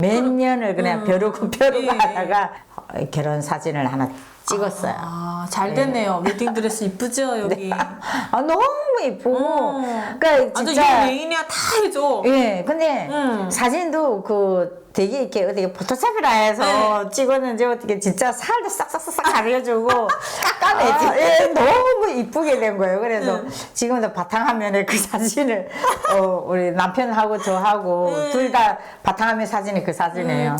몇 년을 그냥 벼르고 예. 하다가 결혼 사진을 하나 찍었어요. 잘 됐네요. 웨딩드레스 이쁘죠 여기. 너무 이쁘고. 그러니까 아, 진짜 이거 메인이야 다 해줘. 예, 근데 사진도 되게 이렇게 어떻게 포토샵이라 해서 찍었는지 어떻게 진짜 살도 싹싹싹 가려주고 예, 너무 이쁘게 된 거예요. 그래서 지금도 바탕화면에 그 사진을 우리 남편하고 저하고 둘 다 바탕화면 사진이 그 사진이에요.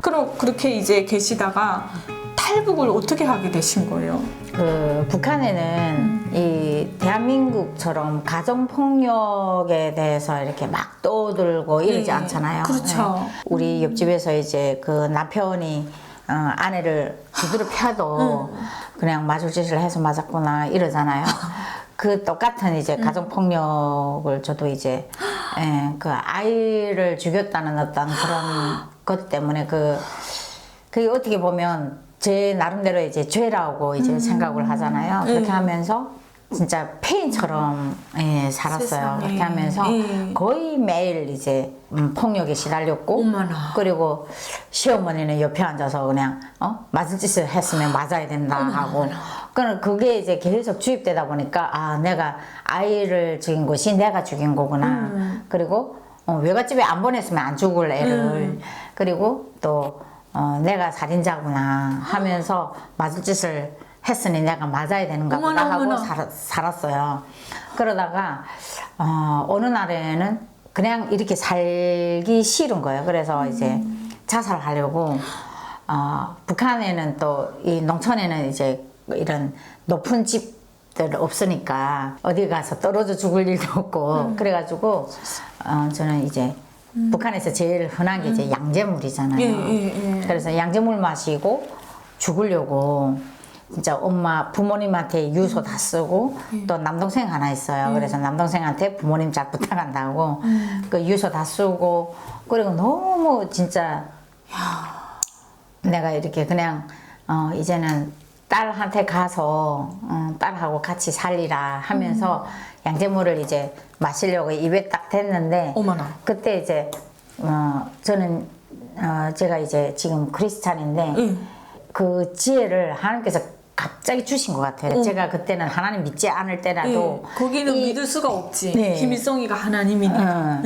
그럼 그렇게 이제 계시다가 탈북을 어떻게 하게 되신 거예요? 북한에는 이 대한민국처럼 가정폭력에 대해서 이렇게 막 떠들고 이러지 않잖아요. 그렇죠. 우리 옆집에서 이제 그 남편이 아내를 두드려 펴도 그냥 맞을 짓을 해서 맞았구나 이러잖아요. 그 똑같은 이제 가정폭력을 저도 이제 그 아이를 죽였다는 어떤 그런 것 때문에 그게 어떻게 보면 제 나름대로 이제 죄라고 이제 생각을 하잖아요. 그렇게 하면서 진짜 폐인처럼 살았어요. 세상에. 그렇게 하면서 거의 매일 이제 폭력에 시달렸고, 어머나. 그리고 시어머니는 옆에 앉아서 그냥 맞을 짓을 했으면 맞아야 된다 하고, 그게 이제 계속 주입되다 보니까 내가 아이를 죽인 것이 내가 죽인 거구나. 그리고 외갓집에 안 보냈으면 안 죽을 애를 그리고 또 내가 살인자구나 하면서 맞을 짓을 했으니 내가 맞아야 되는가 보다 하고 어머나. 살았어요. 그러다가 어느 날에는 그냥 이렇게 살기 싫은 거예요. 그래서 이제 자살하려고 북한에는 또 이 농촌에는 이제 이런 높은 집들 없으니까 어디 가서 떨어져 죽을 일도 없고 그래가지고 저는 이제 북한에서 제일 흔한 게 이제 양재물이잖아요. 그래서 양재물 마시고 죽으려고 진짜 부모님한테 유서 다 쓰고 또 남동생 하나 있어요. 그래서 남동생한테 부모님 잘 부탁한다고 그 유서 다 쓰고 그리고 너무 진짜 내가 이렇게 그냥 이제는 딸한테 가서 딸하고 같이 살리라 하면서 양재물을 이제 마시려고 입에 딱 댔는데 어머나. 그때 이제 저는 제가 이제 지금 크리스찬인데 그 지혜를 하나님께서 갑자기 주신 것 같아요. 제가 그때는 하나님 믿지 않을 때라도 거기는 믿을 수가 없지. 네. 김일성이가 하나님이니까.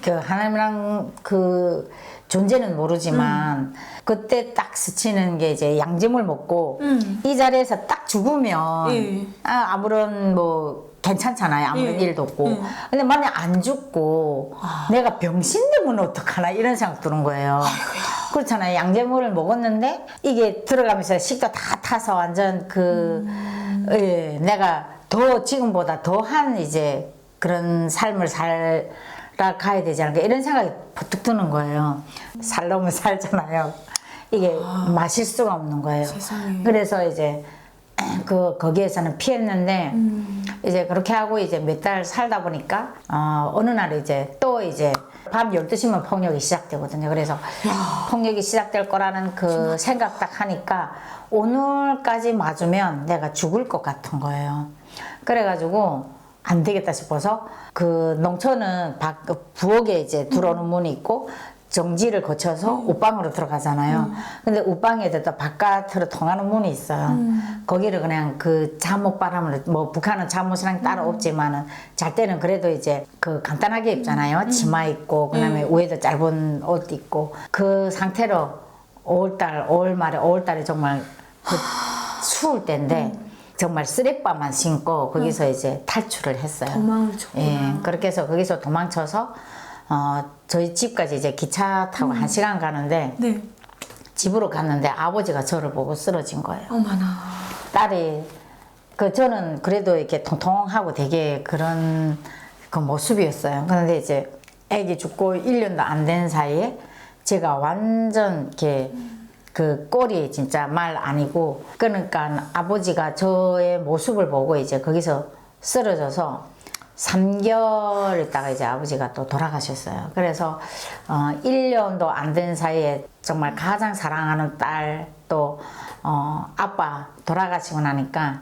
그 하나님이랑 그 존재는 모르지만 그때 딱 스치는 게 이제 양재물 먹고 이 자리에서 딱 죽으면 아무런 뭐 괜찮잖아요. 아무런 일도 없고. 근데 만약 안 죽고 내가 병신되면 어떡하나 이런 생각 드는 거예요. 그렇잖아요. 양재물을 먹었는데 이게 들어가면서 식도 다 타서 완전 내가 더 지금보다 더한 이제 그런 삶을 살아가야 되지 않을까 이런 생각이 퍼뜩 드는 거예요. 살려면 살잖아요. 이게 마실 수가 없는 거예요. 세상에. 그래서 이제 거기에서는 피했는데 이제 그렇게 하고 이제 몇 달 살다 보니까 어느 날 이제 또 이제 밤 12시면 폭력이 시작되거든요. 그래서 폭력이 시작될 거라는 그 생각 딱 하니까 오늘까지 맞으면 내가 죽을 것 같은 거예요. 그래가지고 안 되겠다 싶어서 그 농촌은 부엌에 이제 들어오는 문이 있고 정지를 거쳐서 옷방으로 들어가잖아요. 근데 옷방에도 또 바깥으로 통하는 문이 있어요. 거기를 그냥 그 잠옷바람을 뭐 북한은 잠옷이랑 따로 없지만은 잘 때는 그래도 이제 그 간단하게 입잖아요. 치마 입고 그다음에 위에도 짧은 옷 입고 그 상태로 5월달에 정말 그 추울 때인데 정말 쓰레빠만 신고 거기서 이제 탈출을 했어요. 도망을 쳤구나. 그렇게 해서 거기서 도망쳐서 저희 집까지 이제 기차 타고 1시간 가는데 집으로 갔는데 아버지가 저를 보고 쓰러진 거예요. 어머나. 딸이 저는 그래도 이렇게 통통하고 되게 그런 그 모습이었어요. 그런데 이제 애기 죽고 1년도 안 된 사이에 제가 완전 이렇게 그 꼴이 진짜 말 아니고 그러니까 아버지가 저의 모습을 보고 이제 거기서 쓰러져서 3개월 있다가 이제 아버지가 또 돌아가셨어요. 그래서 1년도 안 된 사이에 정말 가장 사랑하는 딸 또 아빠 돌아가시고 나니까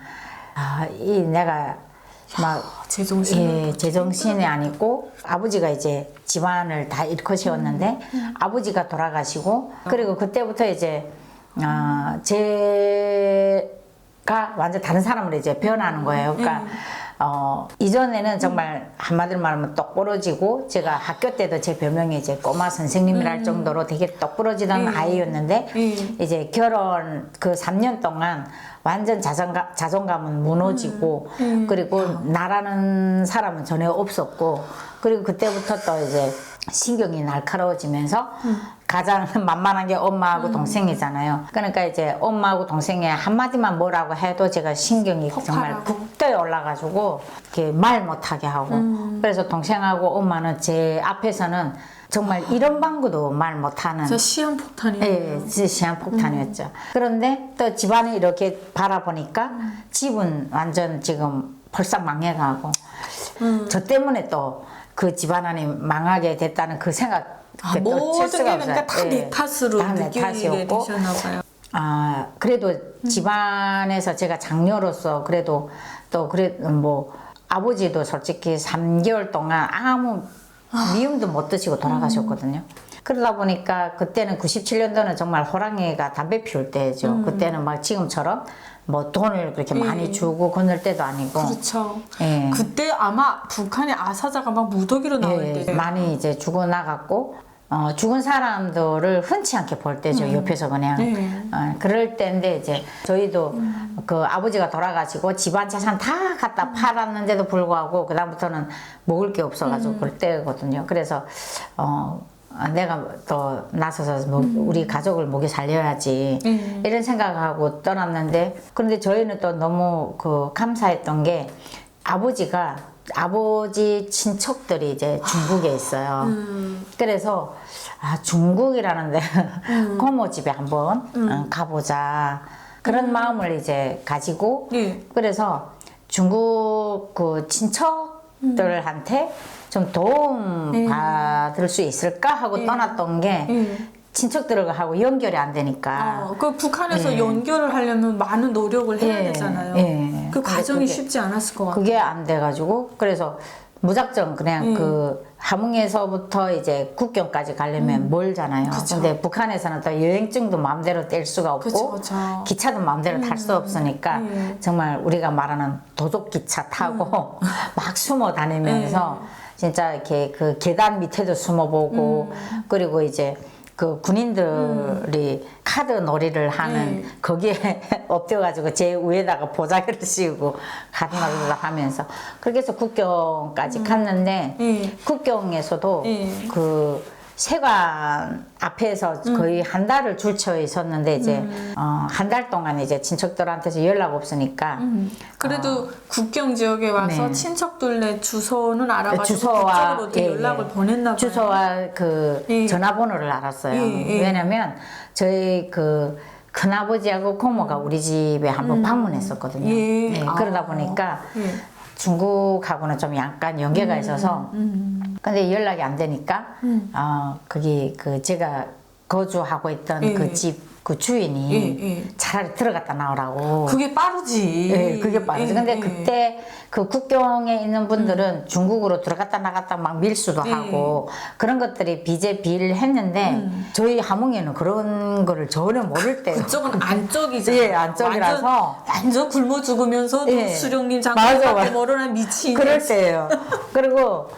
내가 막 제정신. 예, 제정신이 아니고 아버지가 이제 집안을 다 일으켜 세웠는데 아버지가 돌아가시고 그리고 그때부터 이제 제가 완전 다른 사람으로 이제 변하는 거예요. 그러니까 이전에는 정말 한마디로 말하면 똑부러지고 제가 학교 때도 제 별명이 이제 꼬마 선생님이랄 정도로 되게 똑부러지던 아이였는데 이제 결혼 그 3년 동안 완전 자존감은 무너지고 그리고 나라는 사람은 전혀 없었고 그리고 그때부터 또 이제 신경이 날카로워지면서 가장 만만한 게 엄마하고 동생이잖아요. 그러니까 이제 엄마하고 동생이 한마디만 뭐라고 해도 제가 신경이 정말 폭발하고. 극도에 올라가지고 이렇게 말 못하게 하고 그래서 동생하고 엄마는 제 앞에서는 정말 이런 방구도 말 못하는 진짜 시한폭탄이에요. 예, 진짜 시한폭탄이었죠. 그런데 또 집안을 이렇게 바라보니까 집은 완전 지금 벌써 망해가고 저 때문에 또 그 집안이 망하게 됐다는 그 생각 모든 게 그러니까 다 내 탓으로 다 내 느끼게 탓이었고 되셨나 봐요. 그래도 집안에서 제가 장녀로서 그래도 또 그래 뭐 아버지도 솔직히 3개월 동안 아무 미움도 못 드시고 돌아가셨거든요. 그러다 보니까 그때는 97년도는 정말 호랑이가 담배 피울 때죠. 그때는 막 지금처럼 뭐 돈을 그렇게 많이 주고 건널 때도 아니고 그렇죠. 예. 그때 아마 북한의 아사자가 막 무더기로 나올 예, 때. 많이 이제 죽어나갔고 죽은 사람들을 흔치 않게 볼 때죠. 옆에서 그냥 그럴 때인데 이제 저희도 그 아버지가 돌아가시고 집안 재산 다 갖다 팔았는데도 불구하고 그 다음부터는 먹을 게 없어가지고 그럴 때거든요. 그래서 내가 또 나서서 우리 가족을 먹여 살려야지 이런 생각하고 떠났는데 그런데 저희는 또 너무 그 감사했던 게 아버지 친척들이 이제 중국에 있어요. 그래서 중국이라는데 고모 집에 한번 가보자 그런 마음을 이제 가지고 그래서 중국 그 친척들한테 좀 도움 받을 수 있을까 하고 떠났던 게 친척들하고 연결이 안 되니까 그 북한에서 연결을 하려면 많은 노력을 해야 되잖아요. 그 과정이 쉽지 않았을 것 같아요. 그게 안 돼가지고 그래서 무작정 그냥 그 함흥에서부터 이제 국경까지 가려면 멀잖아요. 근데 북한에서는 또 여행증도 마음대로 뗄 수가 없고 그쵸. 기차도 마음대로 탈 수 없으니까 정말 우리가 말하는 도둑 기차 타고 막 숨어 다니면서 진짜 이렇게 그 계단 밑에도 숨어보고 그리고 이제 그 군인들이 카드 놀이를 하는 거기에 엎드려가지고 제 위에다가 보자기를 씌우고 카드 놀이를 하면서 그렇게 해서 국경까지 갔는데 국경에서도 그 세관 앞에서 거의 한 달을 줄쳐 있었는데 이제 한 달 동안 이제 친척들한테서 연락 없으니까 그래도 국경 지역에 와서 네. 친척들의 주소는 알아가지고 주소와 그쪽으로 연락을 보냈나 봐요. 주소와 그 전화번호를 알았어요. 왜냐면 저희 그 큰아버지하고 고모가 우리 집에 한번 방문했었거든요. 그러다 보니까 중국하고는 좀 약간 연계가 있어서 근데 연락이 안 되니까 거기 그 제가 거주하고 있던 그 집 그 주인이 차라리 들어갔다 나오라고. 그게 빠르지. 예, 그게 빠르지. 근데 그때 그 국경에 있는 분들은 중국으로 들어갔다 나갔다 막 밀수도 하고 그런 것들이 비일했는데 저희 함흥에는 그런 거를 전혀 모를 때요. 그쪽은 안쪽이잖아요. 예, 안쪽이라서 완전 굶어 죽으면서 수령님 맞아. 장관님한테 모르는 미친. 그럴 때예요. 그리고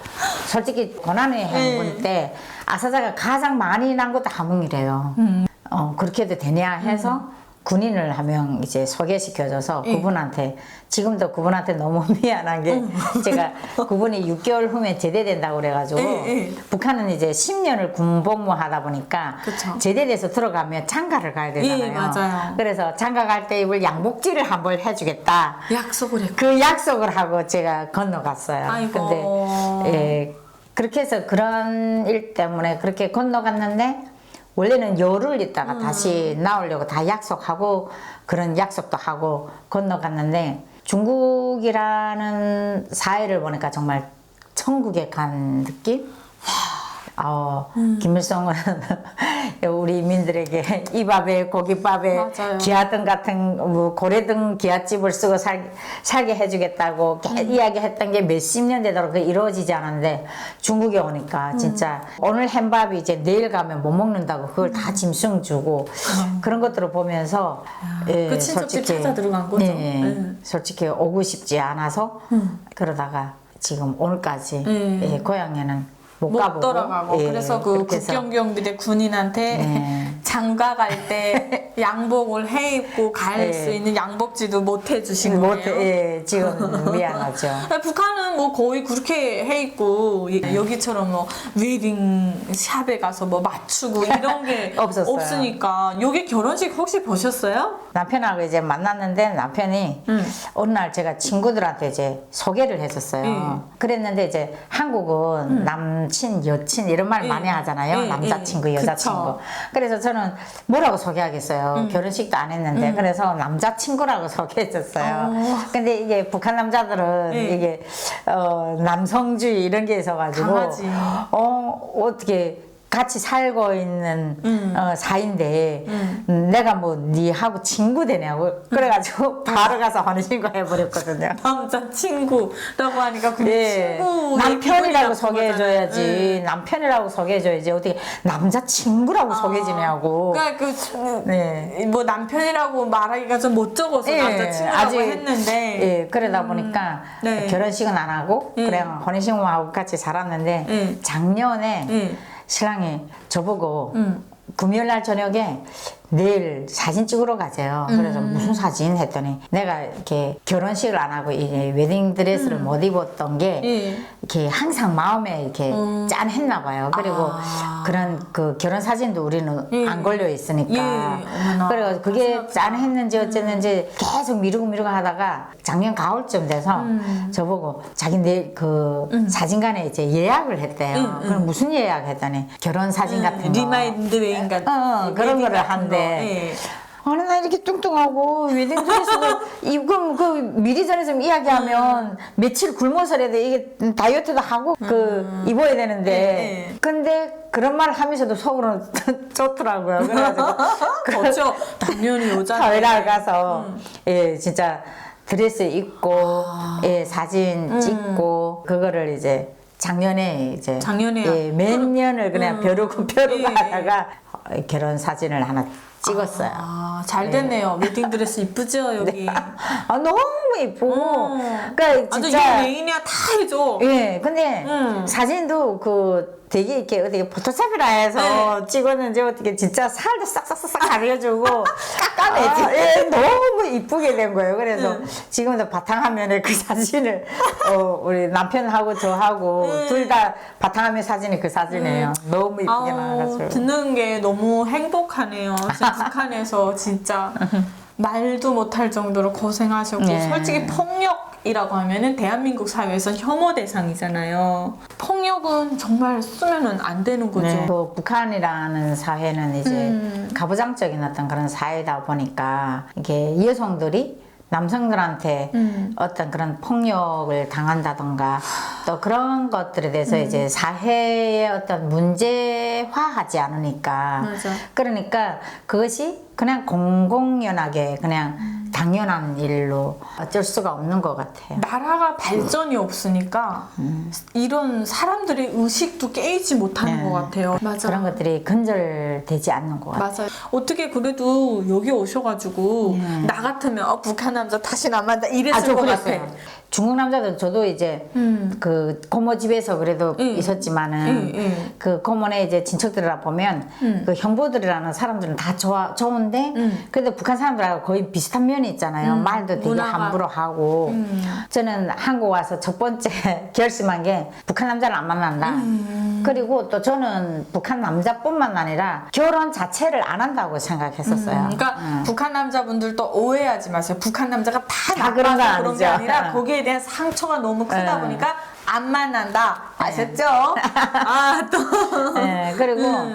솔직히 고난의 행군 때 아사자가 가장 많이 난 것도 함흥이래요. 그렇게 해도 되냐 해서 군인을 한 명 이제 소개시켜줘서 그분한테 지금도 그분한테 너무 미안한 게 제가 그분이 6개월 후면 제대된다고 그래가지고 북한은 이제 10년을 군복무하다 보니까 그쵸. 제대돼서 들어가면 장가를 가야 되잖아요. 맞아요. 그래서 장가 갈 때 입을 양복지를 한번 해주겠다. 약속을 했고. 그 약속을 하고 제가 건너갔어요. 아이고. 근데 그렇게 해서 그런 일 때문에 그렇게 건너갔는데 원래는 열흘 있다가 다시 나오려고 다 약속하고 그런 약속도 하고 건너갔는데 중국이라는 사회를 보니까 정말 천국에 간 느낌? 김일성은 우리 민들에게 이 밥에 고깃밥에 맞아요. 기아등 같은 뭐 고래등 기아집을 쓰고 살게 해주겠다고 이야기했던 게 몇십 년 되도록 이루어지지 않았는데 중국에 오니까 진짜 오늘 햄밥이 이제 내일 가면 못 먹는다고 그걸 다 짐승 주고 그런 것들을 보면서 그 친척집 찾아 들어간 거죠. 솔직히 오고 싶지 않아서 그러다가 지금 오늘까지 고향에는 못 가보고 돌아가고 그래서 그 그렇게 해서 국경경비대 군인한테 장가 갈 때 양복을 해 입고 갈 수 있는 양복지도 못 해주신 거예요. 지금 미안하죠. 북한은 뭐 거의 그렇게 해 입고 여기처럼 뭐 웨딩 샵에 가서 뭐 맞추고 이런 게 없었어요. 없으니까 여기 결혼식 혹시 보셨어요? 남편하고 이제 만났는데 남편이 어느 날 제가 친구들한테 이제 소개를 했었어요. 그랬는데 이제 한국은 남친, 여친 이런 말 많이 하잖아요. 남자친구, 여자친구. 그쵸. 그래서 저는 뭐라고 소개하겠어요. 결혼식도 안 했는데. 그래서 남자친구라고 소개했었어요. 근데 이게 북한 남자들은 이게 남성주의 이런 게 있어가지고 강하지. 어떻게 같이 살고 있는 사이인데 내가 뭐 니하고 친구 되냐고 그래가지고 바로 가서 혼인신고 해버렸거든요. 남자친구라고 하니까 그냥 친구 남편이라고 소개해줘야지. 남편이라고 소개해줘야지. 어떻게 남자친구라고 소개해주냐고. 그러니까 뭐 남편이라고 말하기가 좀 못 적어서 남자친구라고 했는데 그러다 보니까 결혼식은 안 하고 그냥 혼인신고하고 같이 살았는데 작년에 신랑이 저보고 금요일날 저녁에 내일 사진 찍으러 가세요. 그래서 무슨 사진 했더니 내가 이렇게 결혼식을 안 하고 이제 웨딩 드레스를 못 입었던 게 이렇게 항상 마음에 이렇게 짠했나 봐요. 그리고 그런 그 결혼 사진도 우리는 안 걸려 있으니까 그래서 그게 짠했는지 어쨌는지 계속 미루고 하다가 작년 가을쯤 돼서 저보고 자기 내일 그 사진관에 이제 예약을 했대요. 그럼 무슨 예약 했더니 결혼 사진 같은 거 리마인드 웨딩 같은 그런 거를 한대. 아니 나 이렇게 뚱뚱하고 웨딩드레스도 이거 그 미리 전에 좀 이야기하면 며칠 굶어서라도 이게 다이어트도 하고 그 입어야 되는데 근데 그런 말을 하면서도 속으로는 좋더라고요. 그래가지고 그렇죠. 당연히 여자 사회를 가서 진짜 드레스 입고 사진 찍고 그거를 이제 작년에 몇 년을 그냥 벼르고 하다가 결혼 사진을 하나 찍었어요. 잘 됐네요. 웨딩 드레스 이쁘죠 여기. 너무 이쁘고. 그러니까 진짜 메인이야 다 해줘. 근데 사진도 그 되게 이렇게 어떻게 포토샵이라 해서 찍었는지 어떻게 진짜 살도 싹싹싹 가려주고 깎아내지. 너무 이쁘게 된 거예요. 그래서 지금도 바탕화면에 그 사진을 우리 남편하고 저하고 둘 다 바탕화면 사진이 그 사진이에요. 너무 이쁘게 나와가지고. 듣는 게 너무 행복하네요. 북한에서 진짜 말도 못할 정도로 고생하셨고 솔직히 폭력이라고 하면은 대한민국 사회에선 혐오 대상이잖아요. 폭력은 정말 쓰면은 안 되는 거죠. 또 북한이라는 사회는 이제 가부장적인 어떤 그런 사회다 보니까 이게 여성들이 남성들한테 어떤 그런 폭력을 당한다던가 또 그런 것들에 대해서 이제 사회의 어떤 문제화하지 않으니까 맞아. 그러니까 그것이 그냥 공공연하게 그냥 당연한 일로 어쩔 수가 없는 것 같아요. 나라가 발전이 없으니까 이런 사람들의 의식도 깨이지 못하는 것 같아요. 맞아. 그런 것들이 근절되지 않는 것 같아요. 맞아요. 어떻게 그래도 여기 오셔가지고 나 같으면 북한 남자 다시 안 만나 이랬을 것 같아. 중국 남자들 저도 이제 그 고모 집에서 그래도 있었지만은 그 고모네 이제 친척들이라 보면 그 형부들이라는 사람들은 다 좋은데 그래도 북한 사람들하고 거의 비슷한 면이 있잖아요. 말도 되게 문화가. 함부로 하고 저는 한국 와서 첫 번째 결심한 게 북한 남자를 안 만난다. 그리고 또 저는 북한 남자뿐만 아니라 결혼 자체를 안 한다고 생각했었어요. 그러니까 북한 남자분들도 오해하지 마세요. 북한 남자가 다 그런 건 그런 게 아니죠. 아니라 거기에 대한 상처가 너무 크다 보니까 안 만난다. 아셨죠? 또. 그리고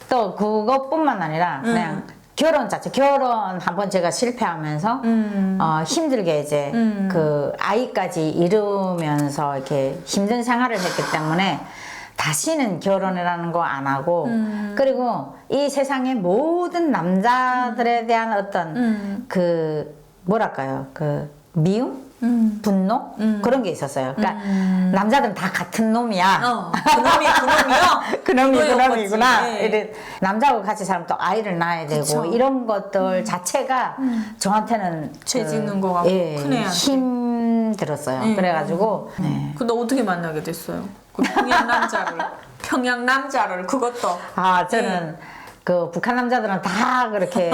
또 그것뿐만 아니라 그냥 결혼 자체 결혼 한번 제가 실패하면서 힘들게 이제 그 아이까지 이루면서 이렇게 힘든 생활을 했기 때문에 다시는 결혼이라는 거 안 하고 그리고 이 세상의 모든 남자들에 대한 어떤 그 뭐랄까요 그 미움? 분노? 그런 게 있었어요. 그러니까 남자들은 다 같은 놈이야. 그놈이요? 그놈이구나. 네. 이래 남자하고 같이 살면 또 아이를 낳아야 되고 그쵸. 이런 것들 자체가 저한테는 죄 짓는 거 같고 큰 애한테. 힘들었어요. 네. 그래가지고 네. 근데 어떻게 만나게 됐어요? 그 평양 남자를 그것도 저는 그 북한 남자들은 다 그렇게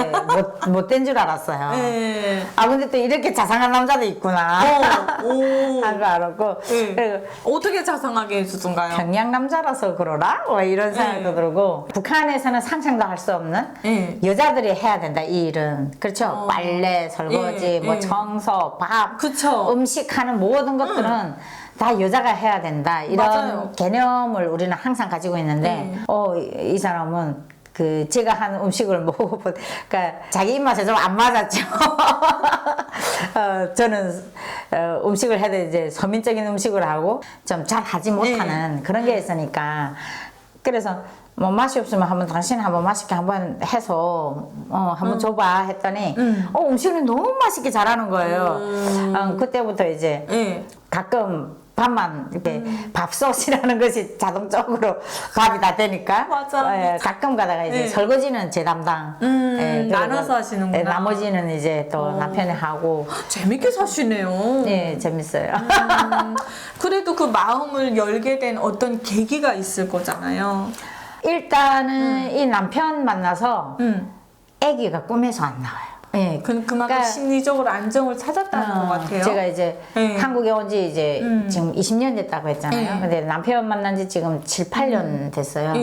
못된 줄 알았어요. 네. 근데 또 이렇게 자상한 남자도 있구나. 한 거 알았고. 네. 그리고 어떻게 자상하게 해주던가요? 평양 남자라서 그러나? 뭐 이런 생각도 네. 들고. 북한에서는 상상도 할 수 없는 네. 여자들이 해야 된다, 이 일은. 그렇죠? 빨래, 설거지, 뭐 청소, 밥, 그쵸. 음식하는 모든 것들은 다 여자가 해야 된다. 이런 맞아요. 개념을 우리는 항상 가지고 있는데, 이 사람은 그 제가 한 음식을 먹어본 그러니까 자기 입맛에 좀 안 맞았죠. 저는 음식을 해도 이제 서민적인 음식을 하고 좀 잘 하지 못하는 그런 게 있으니까 그래서 뭐 맛이 없으면 한번 당신 한번 맛있게 한번 해서 한번 줘봐 했더니 음식을 너무 맛있게 잘하는 거예요. 그때부터 이제 가끔 밥만 이렇게 밥솥이라는 것이 자동적으로 밥이 다 되니까 맞아. 가끔 가다가 이제 설거지는 제 담당 그리고 나눠서 하시는구나. 나머지는 이제 또 남편이 하고 재밌게 사시네요. 네 재밌어요. 그래도 그 마음을 열게 된 어떤 계기가 있을 거잖아요. 일단은 이 남편 만나서 아기가 꿈에서 안 나와요. 예, 그만큼 그러니까 심리적으로 안정을 찾았다는 것 같아요. 제가 이제 한국에 온 지 이제 지금 20년 됐다고 했잖아요. 근데 남편 만난 지 지금 7, 8년 됐어요.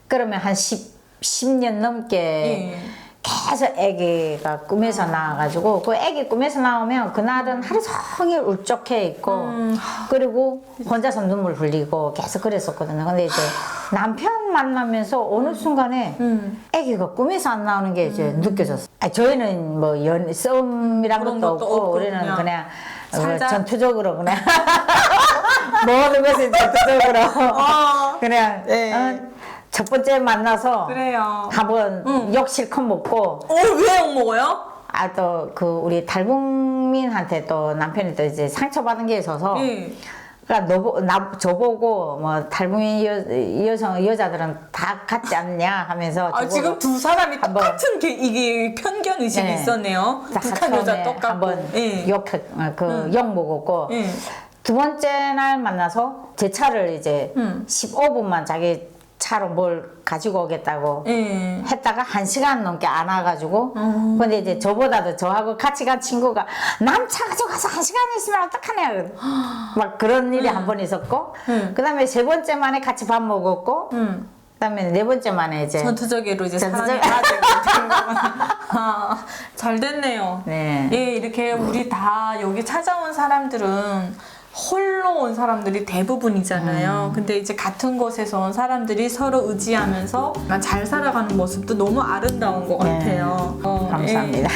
그러면 한 10년 넘게 계속 아기가 꿈에서 나와가지고 그 아기 꿈에서 나오면 그날은 하루 종일 울적해 있고 그리고 혼자서 눈물 흘리고 계속 그랬었거든요. 근데 이제 남편 만나면서 어느 순간에 아기가 꿈에서 안 나오는 게 이제 느껴졌어요. 저희는 뭐 싸움이란 그런 것도 것도 없고 없고 우리는 그냥 살자. 전투적으로 그냥 모든 것을 전투적으로 그냥 첫 번째 만나서 그래요. 한번 욕 실컷 먹고 왜 욕 먹어요? 또 그 우리 탈북민한테 또 남편이 또 이제 상처받은 게 있어서 그러니까 저보고 뭐 탈북민 여자들은 다 같지 않냐 하면서 지금 두 사람이 똑같은 이게 편견 의식이 있었네요. 북한 여자 똑같고. 한번 욕 먹었고 두 번째 날 만나서 제 차를 이제 15분만 자기 차로 뭘 가지고 오겠다고 했다가 1시간 넘게 안 와가지고 근데 이제 저보다도 저하고 같이 간 친구가 남 차 가지고 가서 1시간 있으면 어떡하냐 막 그런 일이 한 번 있었고 그 다음에 세 번째 만에 같이 밥 먹었고 그 다음에 네 번째 만에 이제 전투적으로 이제 사랑이 잘 됐네요. 네. 이렇게 우리 다 여기 찾아온 사람들은 홀로 온 사람들이 대부분이잖아요. 근데 이제 같은 곳에서 온 사람들이 서로 의지하면서 잘 살아가는 모습도 너무 아름다운 것 같아요. 감사합니다.